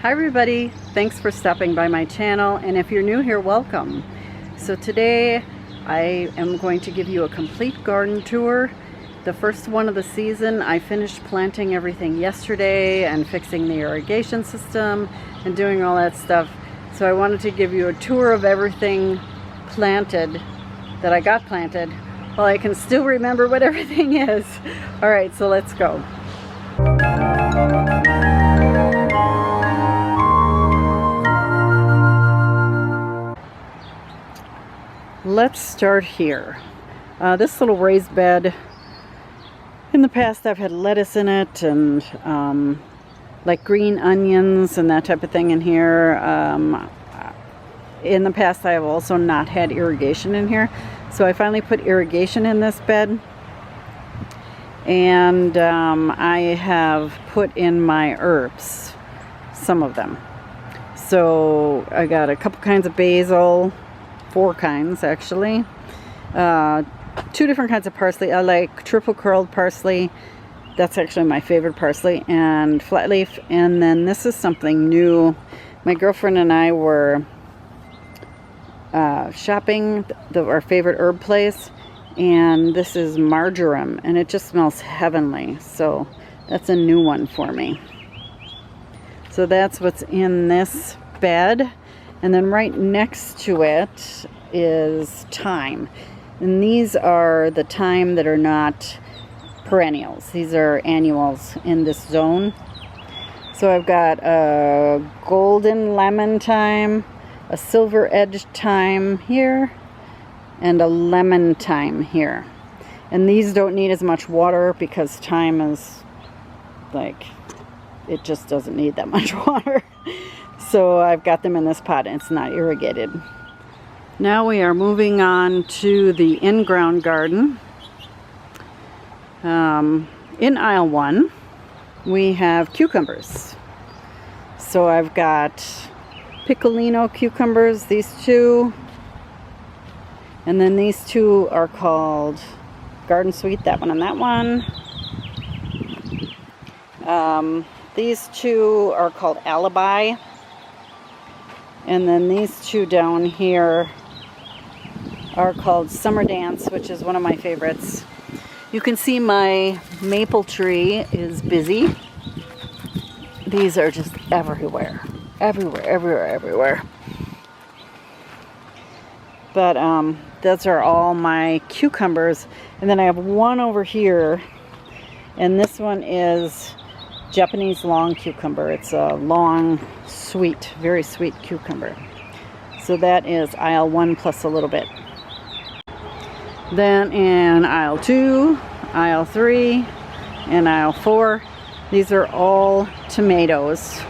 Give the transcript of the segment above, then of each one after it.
Hi everybody, thanks for stopping by my channel, and if you're new here, welcome. So today I am going to give you a complete garden tour. The first one of the season. I finished planting everything yesterday and fixing the irrigation system and doing all that stuff. So I wanted to give you a tour of everything planted that I got planted while I can still remember what everything is. Alright, so let's go. Let's start here. This little raised bed, in the past I've had lettuce in it and like green onions and that type of thing in here. In the past I have also not had irrigation in here, so I finally put irrigation in this bed, and I have put in my herbs, some of them. So I got a couple kinds of basil, 4 kinds actually, 2 different kinds of parsley. I like triple curled parsley, that's actually my favorite parsley, and flat leaf. And then this is something new. My girlfriend and I were shopping our favorite herb place, and this is marjoram, and it just smells heavenly, so that's a new one for me. So that's what's in this bed. And then right next to it is thyme. And these are the thyme that are not perennials. These are annuals in this zone. So I've got a golden lemon thyme, a silver edged thyme here, and a lemon thyme here. And these don't need as much water because thyme is like, it just doesn't need that much water. So I've got them in this pot and it's not irrigated. Now we are moving on to the in-ground garden. In aisle 1 we have cucumbers. So I've got piccolino cucumbers, these 2. And then these 2 are called Garden Sweet, that one and that one. These 2 are called Alibi. And then these 2 down here are called Summer Dance, which is one of my favorites. You can see my maple tree is busy. These are just everywhere. Everywhere. But those are all my cucumbers. And then I have one over here, and this one is Japanese long cucumber. It's a long, sweet, very sweet cucumber. So that is aisle 1 plus a little bit. Then in aisle 2, aisle 3, and aisle 4, these are all tomatoes.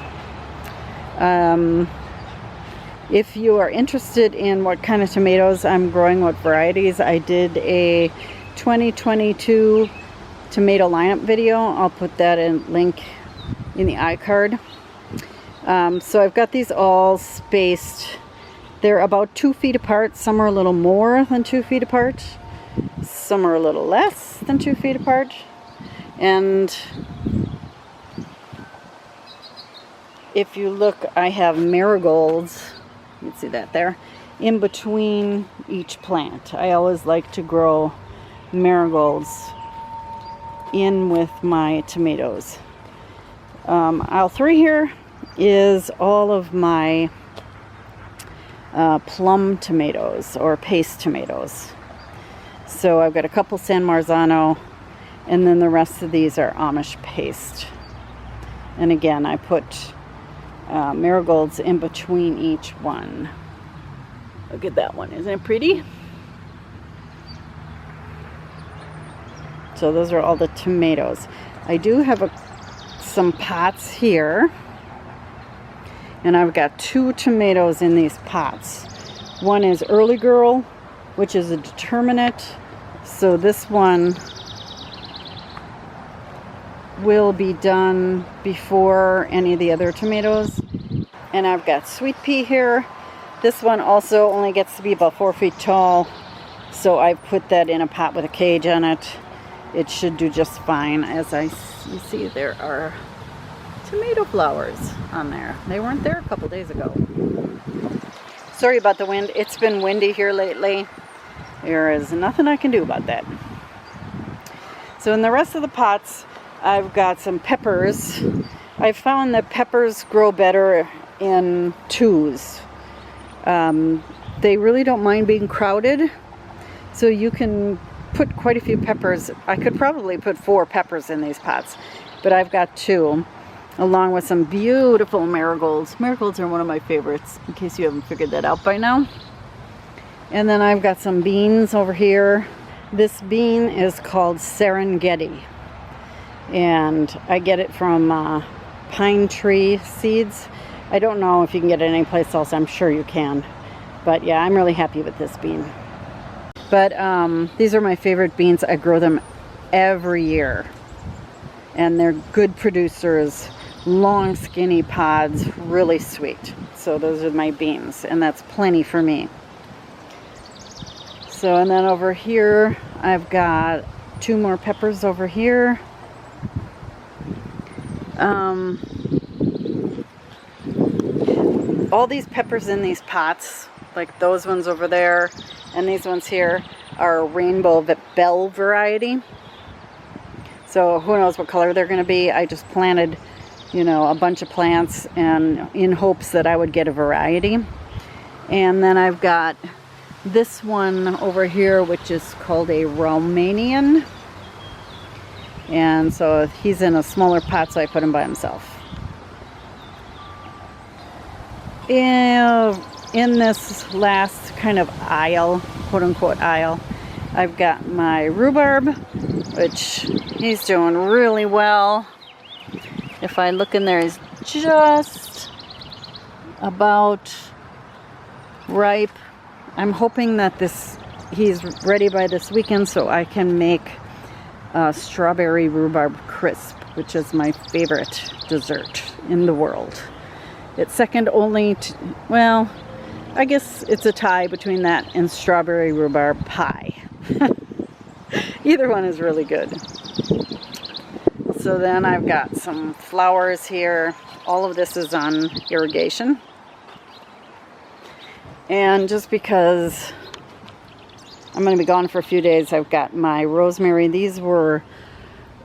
If you are interested in what kind of tomatoes I'm growing, what varieties, I did a 2022 tomato lineup video. I'll put that in link in the iCard. So I've got these all spaced. They're about 2 feet apart. Some are a little more than 2 feet apart. Some are a little less than 2 feet apart. And if you look, I have marigolds, you can see that there, in between each plant. I always like to grow marigolds in with my tomatoes. Aisle 3 here is all of my plum tomatoes or paste tomatoes. So I've got a couple San Marzano, and then the rest of these are Amish paste. And again, I put marigolds in between each one. Look at that one, isn't it pretty? So those are all the tomatoes. I do have some pots here, and I've got 2 tomatoes in these pots. One is Early Girl, which is a determinate. So this one will be done before any of the other tomatoes. And I've got Sweet Pea here. This one also only gets to be about 4 feet tall, so I put that in a pot with a cage on it. It should do just fine. As you see, there are tomato flowers on there. They weren't there a couple days ago. Sorry about the wind. It's been windy here lately. There is nothing I can do about that. So in the rest of the pots, I've got some peppers. I found that peppers grow better in twos. They really don't mind being crowded, so you can put quite a few peppers. I could probably put 4 peppers in these pots, but I've got 2, along with some beautiful marigolds. Marigolds are one of my favorites, in case you haven't figured that out by now. And then I've got some beans over here. This bean is called Serengeti, and I get it from Pine Tree Seeds. I don't know if you can get it anyplace else. I'm sure you can. But yeah, I'm really happy with this bean. But these are my favorite beans. I grow them every year. And they're good producers. Long, skinny pods. Really sweet. So those are my beans. And that's plenty for me. So, and then over here, I've got 2 more peppers over here. All these peppers in these pots, like those ones over there and these ones here, are Rainbow Bell variety. So who knows what color they're going to be. I just planted, you know, a bunch of plants and in hopes that I would get a variety. And then I've got this one over here, which is called a Romanian. And so he's in a smaller pot, so I put him by himself. In this last kind of aisle, quote unquote aisle, I've got my rhubarb, which he's doing really well. If I look in there, he's just about ripe. I'm hoping that he's ready by this weekend so I can make strawberry rhubarb crisp, which is my favorite dessert in the world. It's second only to, well, I guess it's a tie between that and strawberry rhubarb pie. Either one is really good. So then I've got some flowers here. All of this is on irrigation. And just because I'm going to be gone for a few days, I've got my rosemary. These were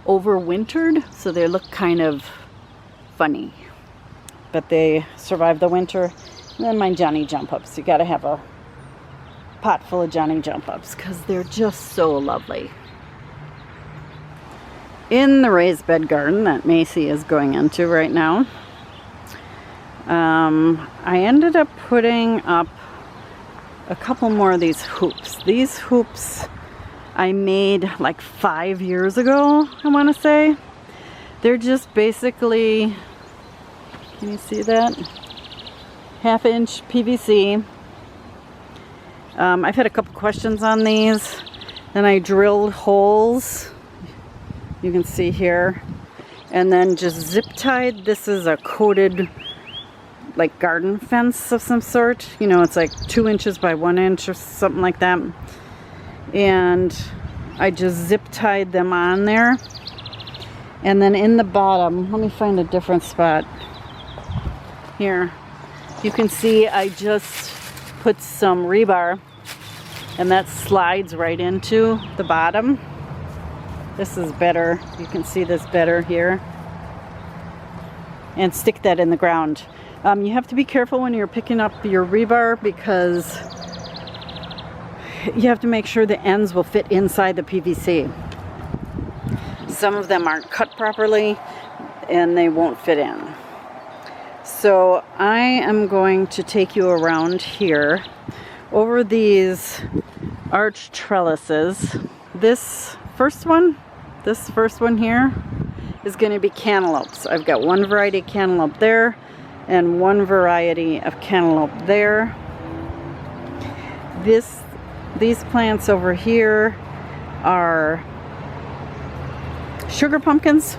overwintered, so they look kind of funny. But they survived the winter. And then my Johnny Jump Ups. You got to have a pot full of Johnny Jump Ups because they're just so lovely. In the raised bed garden that Macy is going into right now, I ended up putting up a couple more of these hoops. These hoops I made like 5 years ago, I want to say. They're just basically, can you see that? 1/2 inch PVC. I've had a couple questions on these. Then I drilled holes, you can see here, and then just zip tied. This is a coated like garden fence of some sort. You know, it's like 2 inches by 1 inch or something like that. And I just zip tied them on there. And then in the bottom, let me find a different spot. Here, you can see I just put some rebar, and that slides right into the bottom. This is better. You can see this better here. And stick that in the ground. You have to be careful when you're picking up your rebar because you have to make sure the ends will fit inside the PVC. Some of them aren't cut properly and they won't fit in. So I am going to take you around here over these arch trellises. This first one here is going to be cantaloupes. I've got one variety of cantaloupe there and one variety of cantaloupe there. These plants over here are sugar pumpkins.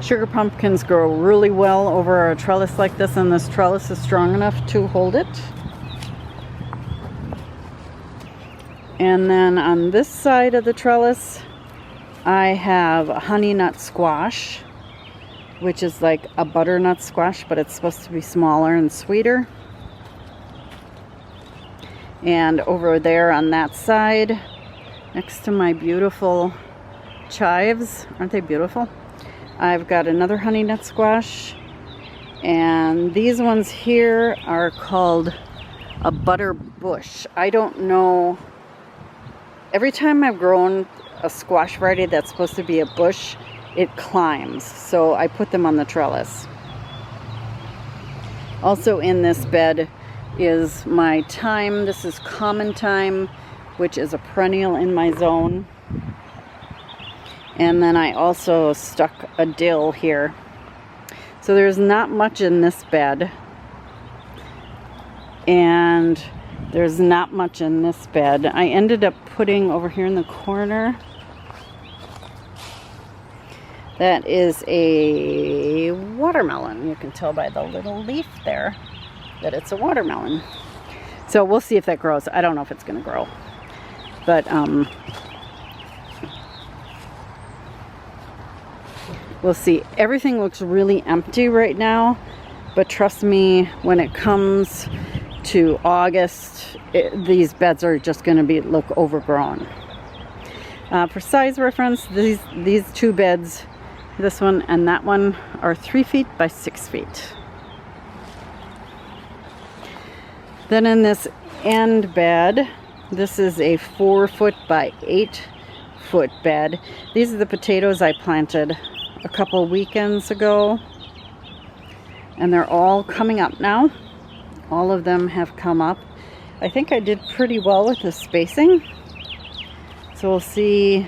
Sugar pumpkins grow really well over a trellis like this, and this trellis is strong enough to hold it. And then on this side of the trellis, I have a honey nut squash, which is like a butternut squash, but it's supposed to be smaller and sweeter. And over there on that side, next to my beautiful chives, aren't they beautiful? I've got another honey nut squash. And these ones here are called a butter bush. I don't know. Every time I've grown a squash variety that's supposed to be a bush, it climbs. So I put them on the trellis. Also in this bed is my thyme. This is common thyme, which is a perennial in my zone. And then I also stuck a dill here. So there's not much in this bed. And there's not much in this bed. I ended up putting over here in the corner, that is a watermelon. You can tell by the little leaf there that it's a watermelon. So we'll see if that grows. I don't know if it's going to grow. But we'll see. Everything looks really empty right now. But trust me, when it comes to August, these beds are just going to look overgrown. For size reference, these two beds, this one and that one, are 3 feet by 6 feet. Then in this end bed, this is a 4 foot by 8 foot bed. These are the potatoes I planted a couple weekends ago, and they're all coming up now. All of them have come up. I think I did pretty well with the spacing. So we'll see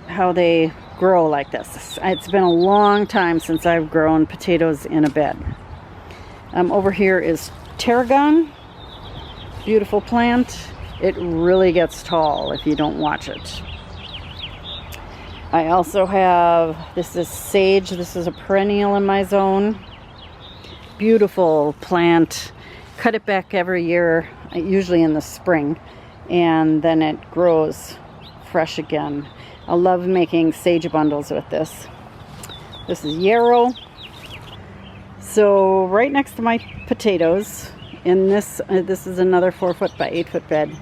how they grow like this. It's been a long time since I've grown potatoes in a bed. Over here is tarragon. Beautiful plant. It really gets tall if you don't watch it. I also have, this is sage. This is a perennial in my zone. Beautiful plant. Cut it back every year, usually in the spring, and then it grows fresh again. I love making sage bundles with this. This is yarrow. So right next to my potatoes, in this is another 4 foot by 8 foot bed.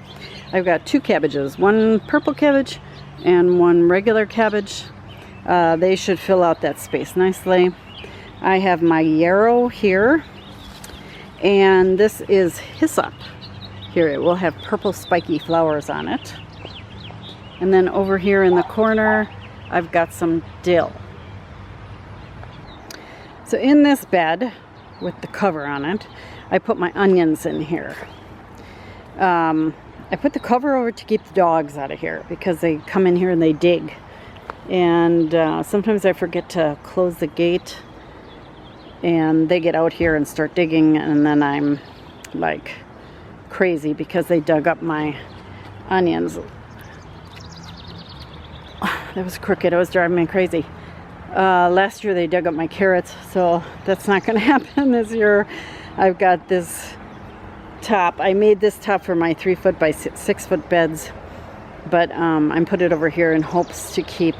I've got two cabbages, one purple cabbage and one regular cabbage. They should fill out that space nicely. I have my yarrow here, and this is hyssop. Here, it will have purple spiky flowers on it. And then over here in the corner, I've got some dill. So in this bed, with the cover on it, I put my onions in here. I put the cover over to keep the dogs out of here, because they come in here and they dig. And sometimes I forget to close the gate, and they get out here and start digging, and then I'm like crazy because they dug up my onions. That was crooked. It was driving me crazy. Last year they dug up my carrots, so that's not going to happen this year. I've got this top. I made this top for my 3 foot by 6 foot beds, but I put it over here in hopes to keep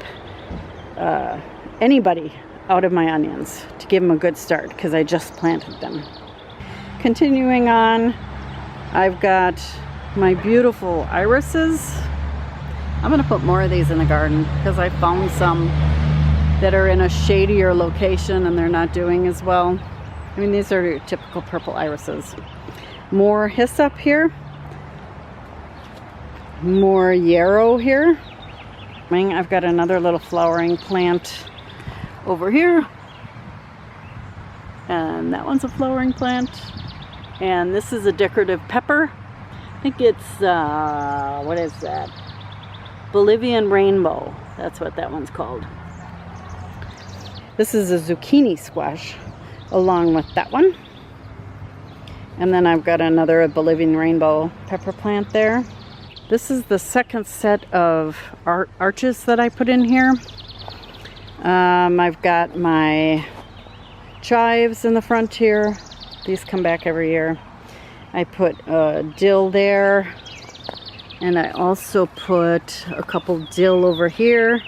anybody out of my onions, to give them a good start, because I just planted them. Continuing on, I've got my beautiful irises. I'm going to put more of these in the garden because I found some that are in a shadier location and they're not doing as well. I mean, these are your typical purple irises. More hyssop here. More yarrow here. I've got another little flowering plant over here, and that one's a flowering plant, and this is a decorative pepper. I think it's what is that? Bolivian rainbow. That's what that one's called. This is a zucchini squash along with that one, and then I've got another Bolivian rainbow pepper plant there. This is the second set of arches that I put in here. I've got my chives in the front here. These come back every year. I put dill there. And I also put a couple dill over here.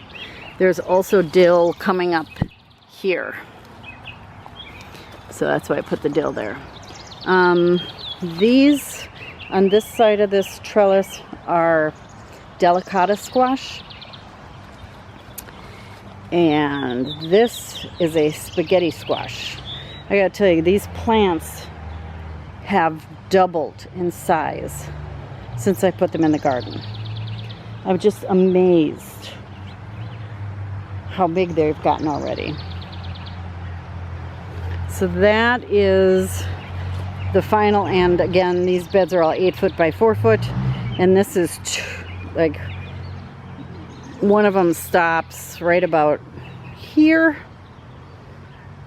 There's also dill coming up here. So that's why I put the dill there. These on this side of this trellis are delicata squash. And this is a spaghetti squash. I gotta tell you, these plants have doubled in size since I put them in the garden. I'm just amazed how big they've gotten already. So that is the final, and again, these beds are all 8 foot by 4 foot, and this is like one of them stops right about here,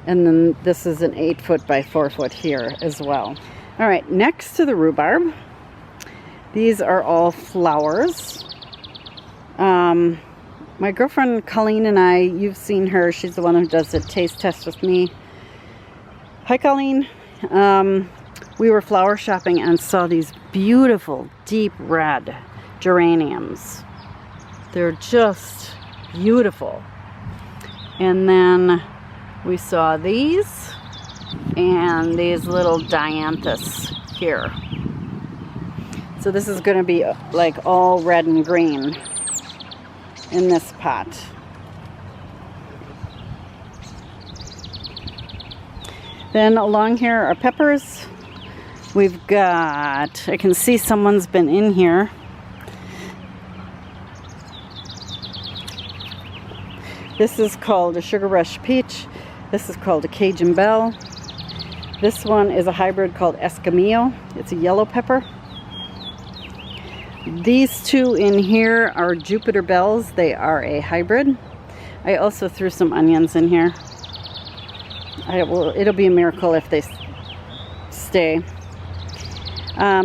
and then this is an 8 foot by 4 foot here as well. All right, next to the rhubarb, these are all flowers. My girlfriend Colleen and I, you've seen her, she's the one who does the taste test with me. Hi Colleen. We were flower shopping and saw these beautiful deep red geraniums. They're just beautiful. And then we saw these and these little dianthus here. So this is going to be like all red and green in this pot. Then along here are peppers. We've got, I can see someone's been in here. This is called a Sugar Rush Peach. This is called a Cajun Belle. This one is a hybrid called Escamillo. It's a yellow pepper. These two in here are Jupiter Bells. They are a hybrid. I also threw some onions in here. It'll be a miracle if they stay.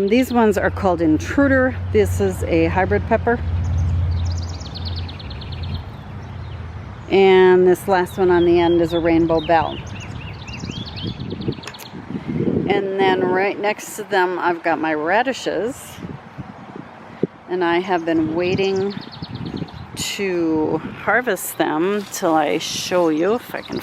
These ones are called Intruder. This is a hybrid pepper. And this last one on the end is a Rainbow Belle. And then right next to them, I've got my radishes. And I have been waiting to harvest them till I show you if I can.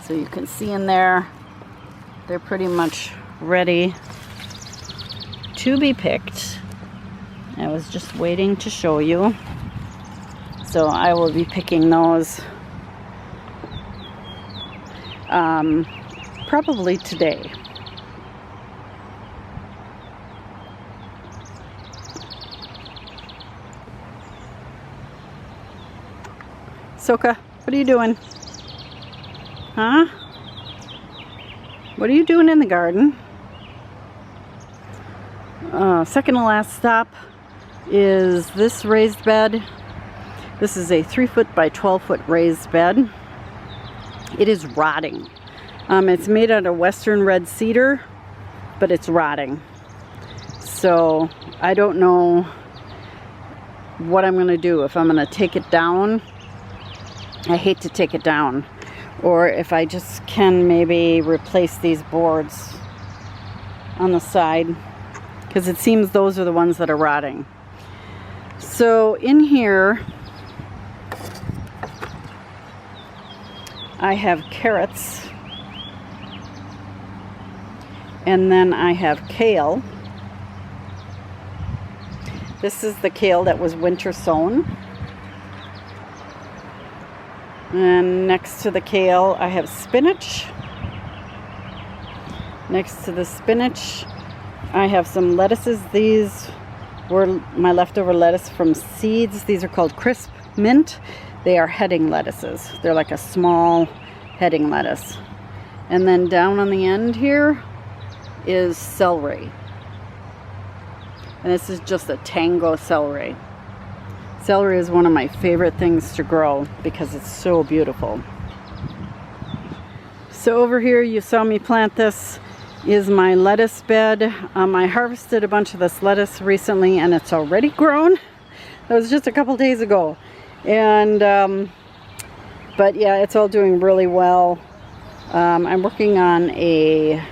So you can see in there, they're pretty much ready to be picked. I was just waiting to show you. So I will be picking those probably today. Soka, what are you doing? Huh? What are you doing in the garden? Second to last stop is this raised bed. This is a 3 foot by 12 foot raised bed. It is rotting. It's made out of western red cedar, but it's rotting. So I don't know what I'm gonna do, if I'm gonna take it down. I hate to take it down. Or if I just can maybe replace these boards on the side, because it seems those are the ones that are rotting. So in here, I have carrots, and then I have kale. This is the kale that was winter sown. And next to the kale, I have spinach. Next to the spinach, I have some lettuces. These were my leftover lettuce from seeds. These are called crisp mint. They are heading lettuces. They're like a small heading lettuce. And then down on the end here is celery. And this is just a tango celery. Celery is one of my favorite things to grow because it's so beautiful. So over here you saw me plant this is my lettuce bed. I harvested a bunch of this lettuce recently and it's already grown. That was just a couple days ago. And but yeah, it's all doing really well. I'm working on a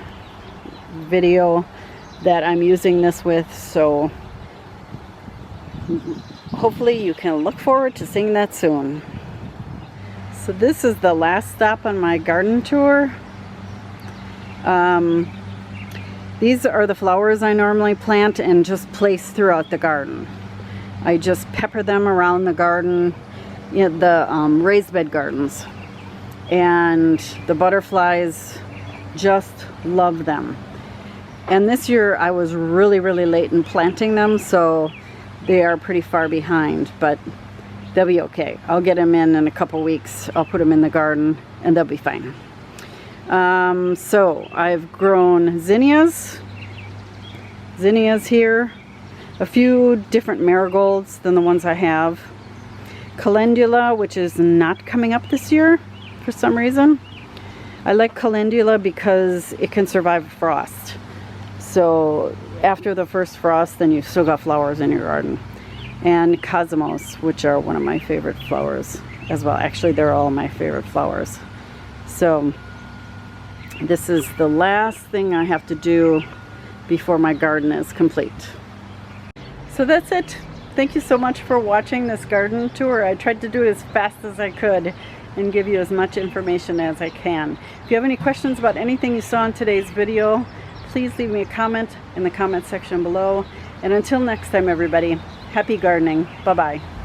video that I'm using this with, so hopefully you can look forward to seeing that soon. So this is the last stop on my garden tour. These are the flowers I normally plant and just place throughout the garden. I just pepper them around the garden, in the raised bed gardens. And the butterflies just love them. And this year I was really late in planting them, so they are pretty far behind, but they'll be okay. I'll get them in a couple weeks. I'll put them in the garden and they'll be fine. So I've grown zinnias here, a few different marigolds than the ones I have, calendula, which is not coming up this year for some reason. I like calendula because it can survive frost. So after the first frost, then you've still got flowers in your garden. And cosmos, which are one of my favorite flowers as well. Actually, they're all my favorite flowers. So this is the last thing I have to do before my garden is complete. So that's it. Thank you so much for watching this garden tour. I tried to do it as fast as I could and give you as much information as I can. If you have any questions about anything you saw in today's video, please leave me a comment in the comment section below. And until next time, everybody, happy gardening. Bye-bye.